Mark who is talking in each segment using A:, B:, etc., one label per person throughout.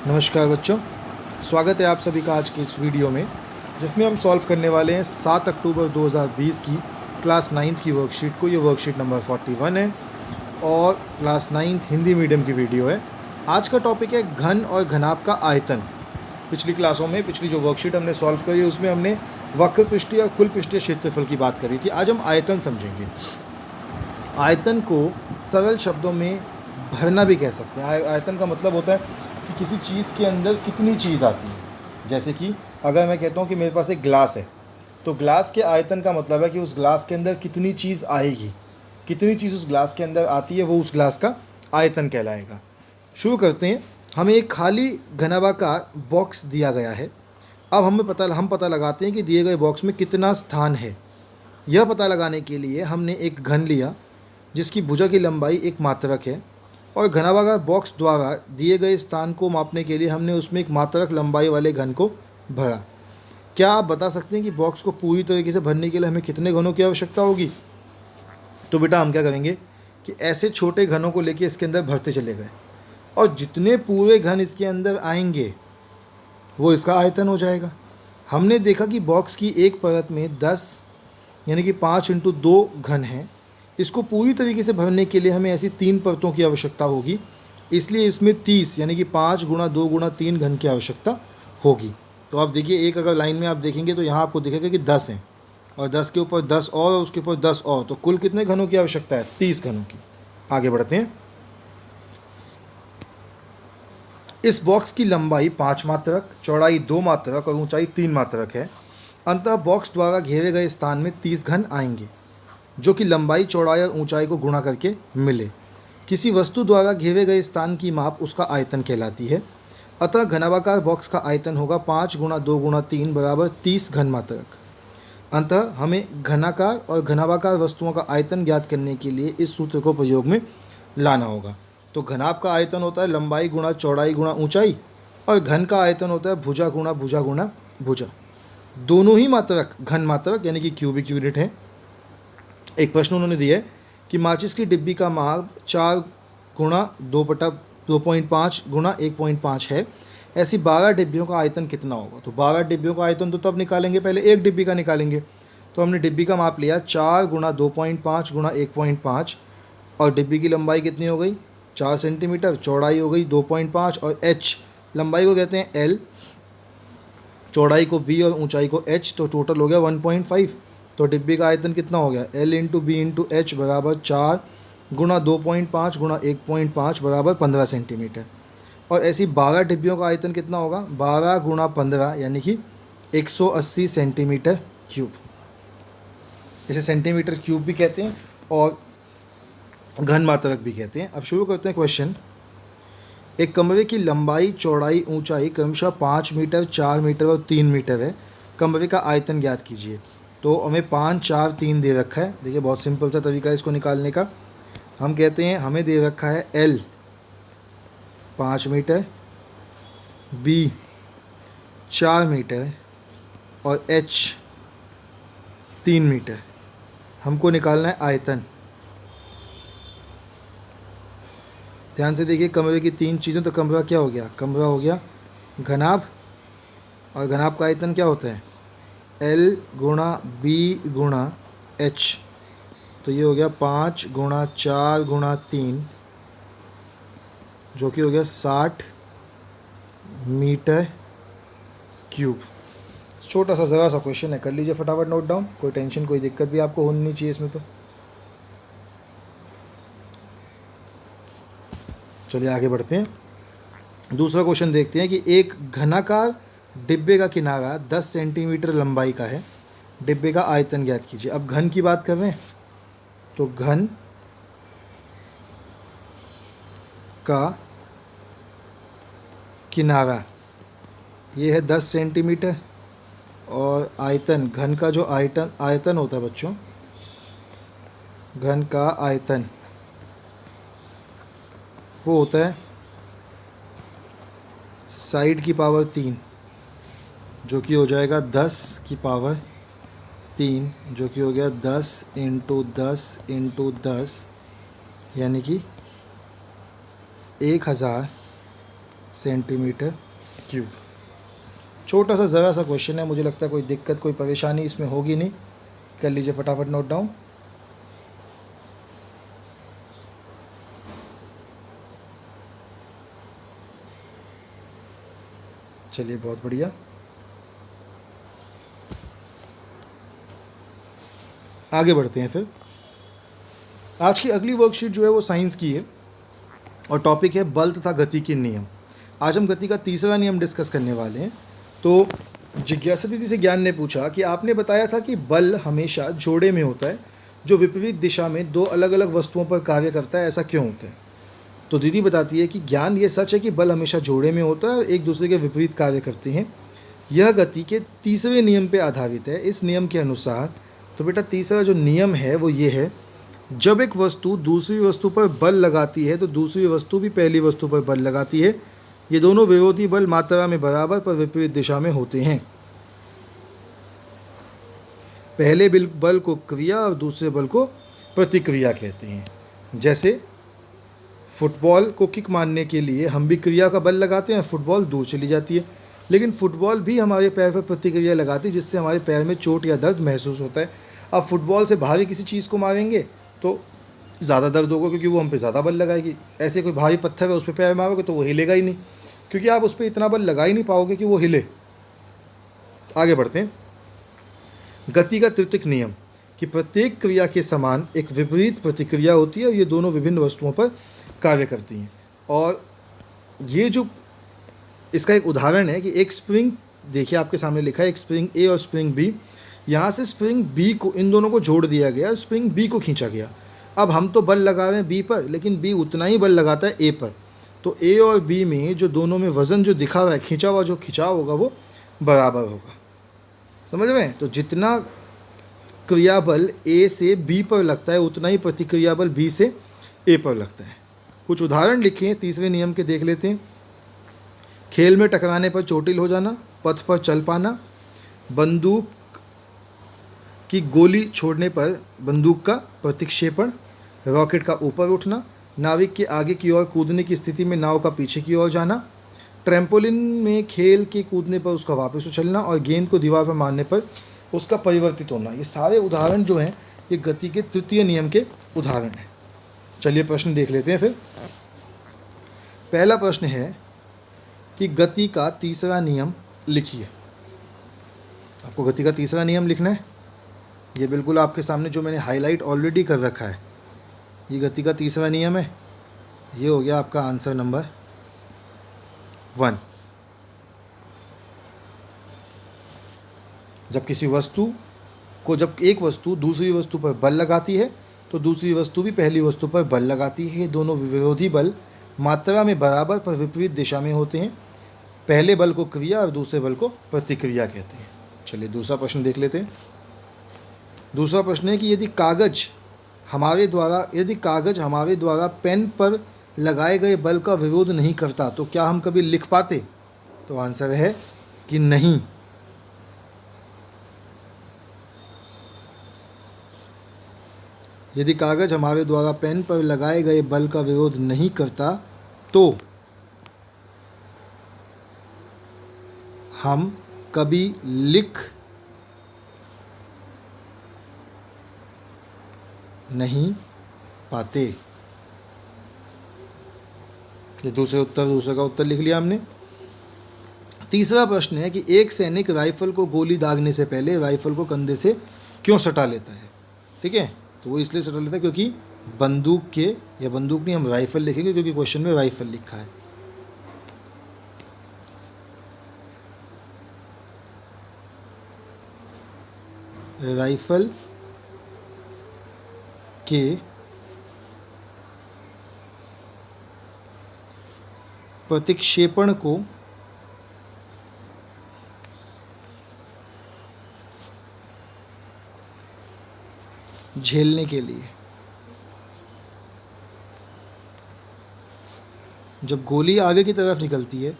A: नमस्कार बच्चों, स्वागत है आप सभी का आज की इस वीडियो में, जिसमें हम सॉल्व करने वाले हैं 7 अक्टूबर 2020 की क्लास 9th की वर्कशीट को। ये वर्कशीट नंबर 41 है और क्लास 9th हिंदी मीडियम की वीडियो है। आज का टॉपिक है घन और घनाभ का आयतन। पिछली क्लासों में पिछली जो वर्कशीट हमने सॉल्व करी है उसमें हमने वक्र पृष्ठीय और कुल पृष्ठीय क्षेत्रफल की बात करी थी। आज हम आयतन समझेंगे। आयतन को सरल शब्दों में भरना भी कह सकते हैं। आयतन का मतलब होता है कि किसी चीज़ के अंदर कितनी चीज़ आती है। जैसे कि अगर मैं कहता हूँ कि मेरे पास एक ग्लास है, तो ग्लास के आयतन का मतलब है कि उस ग्लास के अंदर कितनी चीज़ आएगी, कितनी चीज़ उस ग्लास के अंदर आती है, वो उस ग्लास का आयतन कहलाएगा। शुरू करते हैं। हमें एक खाली घनाभाकार बॉक्स दिया गया है। अब हम पता लगाते हैं कि दिए गए बॉक्स में कितना स्थान है। यह पता लगाने के लिए हमने एक घन लिया जिसकी भुजा की लंबाई एक मात्रक है, और घनाभाकार बॉक्स द्वारा दिए गए स्थान को मापने के लिए हमने उसमें एक मात्रक लंबाई वाले घन को भरा। क्या आप बता सकते हैं कि बॉक्स को पूरी तरीके से भरने के लिए हमें कितने घनों की आवश्यकता होगी? तो बेटा हम क्या करेंगे कि ऐसे छोटे घनों को लेके इसके अंदर भरते चले गए, और जितने पूरे घन इसके अंदर आएंगे वो इसका आयतन हो जाएगा। हमने देखा कि बॉक्स की एक परत में 10 यानी कि 5 × 2 घन हैं। इसको पूरी तरीके से भरने के लिए हमें ऐसी 3 परतों की आवश्यकता होगी, इसलिए इसमें 30 यानी कि 5 × 2 × 3 घन की आवश्यकता होगी। तो आप देखिए, एक अगर लाइन में आप देखेंगे तो यहाँ आपको दिखेगा कि 10 हैं, और 10 के ऊपर 10 और उसके ऊपर 10 और, तो कुल कितने घनों की आवश्यकता है? 30 घनों की। आगे बढ़ते हैं। इस बॉक्स की लंबाई 5 मात्रक, चौड़ाई 2 मात्रक और ऊंचाई 3 मात्रक है। अंततः बॉक्स द्वारा घेरे गए स्थान में 30 घन आएंगे, जो कि लंबाई, चौड़ाई और ऊंचाई को गुणा करके मिले। किसी वस्तु द्वारा घेरे गए स्थान की माप उसका आयतन कहलाती है। अतः घनाभाकार बॉक्स का आयतन होगा 5 × 2 × 3 बराबर 30 घन मात्रक। अतः हमें घनाकार और घनाभाकार वस्तुओं का आयतन ज्ञात करने के लिए इस सूत्र को प्रयोग में लाना होगा। तो घनाभ का आयतन होता है लंबाई गुणा चौड़ाई गुणा ऊंचाई, और घन का आयतन होता है भुजा गुणा भुजा गुणा भुजा। दोनों ही मात्रक घन मात्रक यानी कि क्यूबिक यूनिट है। एक प्रश्न उन्होंने दिया है कि माचिस की डिब्बी का माप 4 × 2.5 × 1.5 है। ऐसी 12 डिब्बियों का आयतन कितना होगा? तो 12 डिब्बियों का आयतन तो तब निकालेंगे, पहले एक डिब्बी का निकालेंगे। तो हमने डिब्बी का माप लिया 4 × 2.5 × 1.5, और डिब्बी की लंबाई कितनी हो गई? 4 सेंटीमीटर, चौड़ाई हो गई 2.5, और h लंबाई को कहते हैं l, चौड़ाई को b और ऊंचाई को h, तो टोटल हो गया 1.5। तो डिब्बी का आयतन कितना हो गया? L × B × H बराबर 4 × 2.5 × 1.5 बराबर 15 सेंटीमीटर। और ऐसी 12 डिब्बियों का आयतन कितना होगा? 12 × 15 यानी कि 180 सेंटीमीटर क्यूब। इसे सेंटीमीटर क्यूब भी कहते हैं और घन मात्रक भी कहते हैं। अब शुरू करते हैं क्वेश्चन। एक कमरे की लंबाई, चौड़ाई, ऊंचाई क्रमशः 5 मीटर, 4 मीटर और 3 मीटर है। कमरे का आयतन ज्ञात कीजिए। तो हमें 5, 4, 3 दे रखा है। देखिए बहुत सिंपल सा तरीका है इसको निकालने का। हम कहते हैं हमें दे रखा है L 5 मीटर, B 4 मीटर और H 3 मीटर। हमको निकालना है आयतन। ध्यान से देखिए, कमरे की 3 चीज़ों, तो कमरा क्या हो गया? कमरा हो गया घनाभ, और घनाभ का आयतन क्या होता है? L × B × H। तो ये हो गया 5 × 4 × 3, जो कि हो गया 60 मीटर क्यूब। छोटा सा ज़रा सा क्वेश्चन है, कर लीजिए फटाफट नोट डाउन। कोई टेंशन, कोई दिक्कत भी आपको होनी नहीं चाहिए इसमें। तो चलिए आगे बढ़ते हैं। दूसरा क्वेश्चन देखते हैं कि एक घनाकार डिब्बे का किनारा 10 सेंटीमीटर लंबाई का है। डिब्बे का आयतन ज्ञात कीजिए। अब घन की बात कर रहे हैं, तो घन का किनारा ये है 10 सेंटीमीटर, और आयतन, घन का जो आयतन होता है बच्चों, घन का आयतन वो होता है साइड की पावर 3, जो कि हो जाएगा 10 की पावर 3, जो कि हो गया 10 × 10 × 10, यानी कि 1000 सेंटीमीटर क्यूब। छोटा सा ज़रा सा क्वेश्चन है, मुझे लगता है कोई दिक्कत कोई परेशानी इसमें होगी नहीं। कर लीजिए फटाफट नोट डाउन। चलिए बहुत बढ़िया। आगे बढ़ते हैं फिर। आज की अगली वर्कशीट जो है वो साइंस की है और टॉपिक है बल तथा गति के नियम। आज हम गति का तीसरा नियम डिस्कस करने वाले हैं। तो जिज्ञासा दीदी से ज्ञान ने पूछा कि आपने बताया था कि बल हमेशा जोड़े में होता है जो विपरीत दिशा में दो अलग अलग वस्तुओं पर कार्य करता है, ऐसा क्यों होता है? तो दीदी बताती है कि ज्ञान ये सच है कि बल हमेशा जोड़े में होता है और एक दूसरे के विपरीत कार्य करते हैं। यह गति के तीसरे नियम पर आधारित है। इस नियम के अनुसार, तो बेटा तीसरा जो नियम है वो ये है, जब एक वस्तु दूसरी वस्तु पर बल लगाती है तो दूसरी वस्तु भी पहली वस्तु पर बल लगाती है। ये दोनों विरोधी बल मात्रा में बराबर पर विपरीत दिशा में होते हैं। पहले बल को क्रिया और दूसरे बल को प्रतिक्रिया कहते हैं। जैसे फुटबॉल को किक मारने के लिए हम भी क्रिया का बल लगाते हैं, फुटबॉल दूर चली जाती है, लेकिन फुटबॉल भी हमारे पैर पर प्रतिक्रिया लगाती है जिससे हमारे पैर में चोट या दर्द महसूस होता है। अब फुटबॉल से भारी किसी चीज़ को मारेंगे तो ज़्यादा दर्द होगा क्योंकि वो हम पे ज़्यादा बल लगाएगी। ऐसे कोई भारी पत्थर है उस पर पैर मारोगे तो वो हिलेगा ही नहीं, क्योंकि आप उस पर इतना बल लगा ही नहीं पाओगे कि वो हिले। आगे बढ़ते हैं। गति का तृतीयक नियम कि प्रत्येक क्रिया के समान एक विपरीत प्रतिक्रिया होती है और ये दोनों विभिन्न वस्तुओं पर कार्य करती हैं। और ये जो इसका एक उदाहरण है कि एक स्प्रिंग, देखिए आपके सामने लिखा है एक स्प्रिंग ए और स्प्रिंग बी। यहाँ से स्प्रिंग बी को, इन दोनों को जोड़ दिया गया, स्प्रिंग बी को खींचा गया। अब हम तो बल लगा रहे हैं बी पर, लेकिन बी उतना ही बल लगाता है ए पर। तो ए और बी में जो दोनों में वज़न जो दिखा हुआ है, खींचा हुआ जो खिंचाव होगा वो बराबर होगा। समझ में? तो जितना क्रिया बल ए से बी पर लगता है उतना ही प्रतिक्रिया बल बी से ए पर लगता है। कुछ उदाहरण लिखे हैं तीसरे नियम के, देख लेते हैं। खेल में टकराने पर चोटिल हो जाना, पथ पर चल पाना, बंदूक की गोली छोड़ने पर बंदूक का प्रतिक्षेपण, रॉकेट का ऊपर उठना, नाविक के आगे की ओर कूदने की स्थिति में नाव का पीछे की ओर जाना, ट्रैम्पोलिन में खेल के कूदने पर उसका वापस उछलना और गेंद को दीवार पर मारने पर उसका परिवर्तित होना। ये सारे उदाहरण जो हैं ये गति के तृतीय नियम के उदाहरण हैं। चलिए प्रश्न देख लेते हैं फिर। पहला प्रश्न है कि गति का तीसरा नियम लिखिए। आपको गति का तीसरा नियम लिखना है। ये बिल्कुल आपके सामने जो मैंने हाईलाइट ऑलरेडी कर रखा है, ये गति का तीसरा नियम है। ये हो गया आपका आंसर नंबर 1। जब किसी वस्तु को, जब एक वस्तु दूसरी वस्तु पर बल लगाती है तो दूसरी वस्तु भी पहली वस्तु पर बल लगाती है। दोनों विरोधी बल मात्रा में बराबर पर विपरीत दिशा में होते हैं। पहले बल को क्रिया और दूसरे बल को प्रतिक्रिया कहते हैं। चलिए दूसरा प्रश्न देख लेते हैं। दूसरा प्रश्न है कि यदि कागज हमारे द्वारा पेन पर लगाए गए बल का विरोध नहीं करता तो क्या हम कभी लिख पाते? तो आंसर है कि नहीं। यदि कागज हमारे द्वारा पेन पर लगाए गए बल का विरोध नहीं करता तो हम कभी लिख नहीं पाते। ये दूसरे का उत्तर लिख लिया हमने। तीसरा प्रश्न है कि एक सैनिक राइफल को गोली दागने से पहले राइफल को कंधे से क्यों सटा लेता है? ठीक है, तो वो इसलिए सटा लेता है क्योंकि बंदूक के, या बंदूक नहीं हम राइफल लिखेंगे क्योंकि क्वेश्चन में राइफल लिखा है। राइफल के प्रतिक्षेपण को झेलने के लिए जब गोली आगे की तरफ निकलती है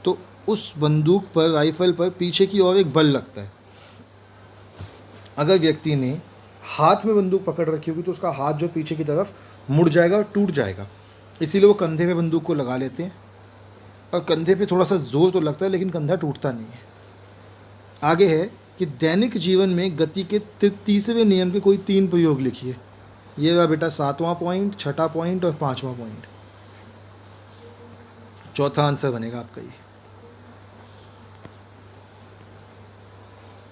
A: तो उस बंदूक पर, राइफल पर पीछे की ओर एक बल लगता है। अगर व्यक्ति ने हाथ में बंदूक पकड़ रखी होगी तो उसका हाथ जो पीछे की तरफ मुड़ जाएगा और टूट जाएगा, इसीलिए वो कंधे में बंदूक को लगा लेते हैं। और कंधे पे थोड़ा सा जोर तो लगता है लेकिन कंधा टूटता नहीं है। आगे है कि दैनिक जीवन में गति के तीसरे नियम के कोई 3 प्रयोग लिखिए। ये रहा बेटा 7वां पॉइंट, 6ठा पॉइंट और 5वां पॉइंट। चौथा आंसर बनेगा आपका ये।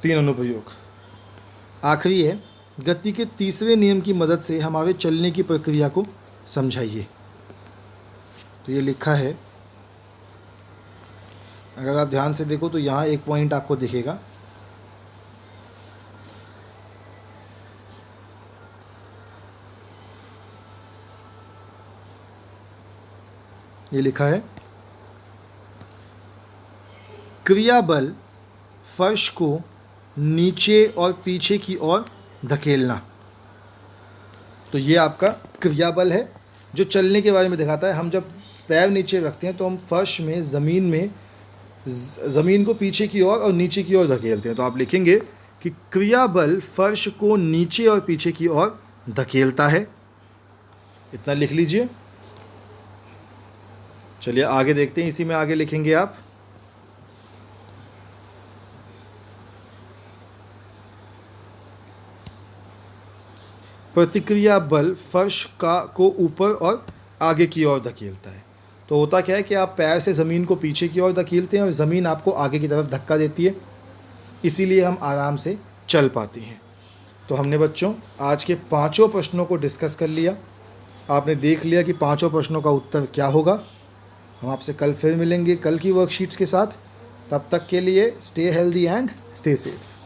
A: 3 अनुप्रयोग। आखिरी है, गति के तीसरे नियम की मदद से हमारे चलने की प्रक्रिया को समझाइए। तो ये लिखा है, अगर आप ध्यान से देखो तो यहाँ एक पॉइंट आपको दिखेगा। ये लिखा है, क्रिया बल फर्श को नीचे और पीछे की ओर धकेलना। तो ये आपका क्रिया बल है जो चलने के बारे में दिखाता है। हम जब पैर नीचे रखते हैं तो हम फर्श में ज़मीन को पीछे की ओर और नीचे की ओर धकेलते हैं। तो आप लिखेंगे कि क्रिया बल फर्श को नीचे और पीछे की ओर धकेलता है। इतना लिख लीजिए। चलिए आगे देखते हैं, इसी में आगे लिखेंगे आप, प्रतिक्रिया बल फर्श को ऊपर और आगे की ओर धकेलता है। तो होता क्या है कि आप पैर से ज़मीन को पीछे की ओर धकेलते हैं और ज़मीन आपको आगे की तरफ धक्का देती है, इसीलिए हम आराम से चल पाते हैं। तो हमने बच्चों आज के 5 प्रश्नों को डिस्कस कर लिया। आपने देख लिया कि 5 प्रश्नों का उत्तर क्या होगा। हम आपसे कल फिर मिलेंगे कल की वर्कशीट्स के साथ। तब तक के लिए stay healthy and stay safe.